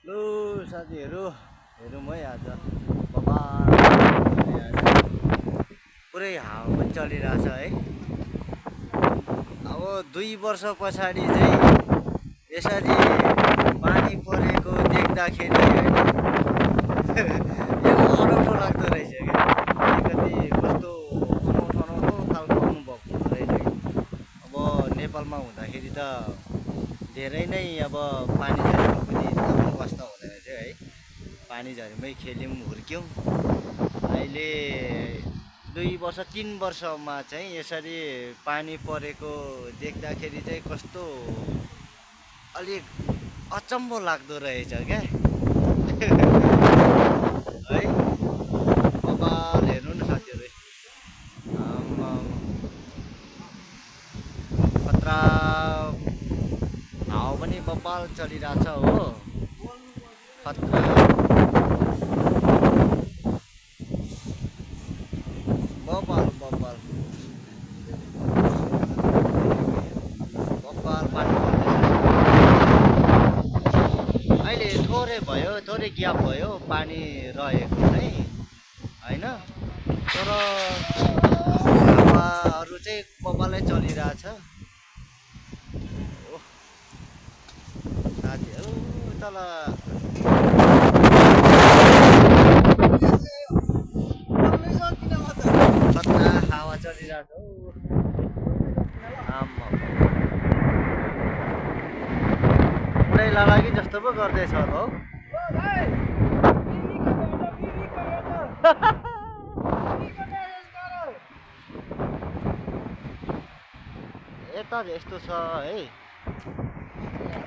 लो साथीहरू हेरौँ है आज बबाल पुरै हावा पनि चलिरहेछ है। अब 2 वर्ष पछाडि चाहिँ यसरी पानी परेको देख्दाखेरि होइन यो अनौठो लाग्दो रहेछ क्या। अलिकति कस्तो अनौठो अनौठो खालको अनुभव हुँदो रहेछ कि अब नेपालमा हुँदाखेरि त धेरै नै अब पानी झरीमा पनि आफ्नो वास्ता हुँदैन थियो है। पानी झरीमै खेल्यौँ हुर्क्यौँ। अहिले 2 वर्ष 3 वर्षमा चाहिँ यसरी पानी परेको देख्दाखेरि चाहिँ कस्तो अलिक अचम्म लाग्दो रहेछ क्या है। बबाल हेर्नु न साथीहरू, खतरा हावा पनि बबाल चलिरहेछ हो। खतरा बबाल बबाल बबाल पानी पर्दैछ। अहिले थोरै भयो, थोरै ग्याप भयो पानी रहेको चाहिँ होइन, तर हावाहरू चाहिँ बबालै चलिरहेछ। ओह साथीहरू तल खतरा हावा चलिरहेछ हौ। आम्मा पुरै लालागी जस्तो पो गर्दैछ होला हौ। यता यस्तो छ है,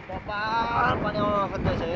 बबाल पानी आउन खोज्दैछ है।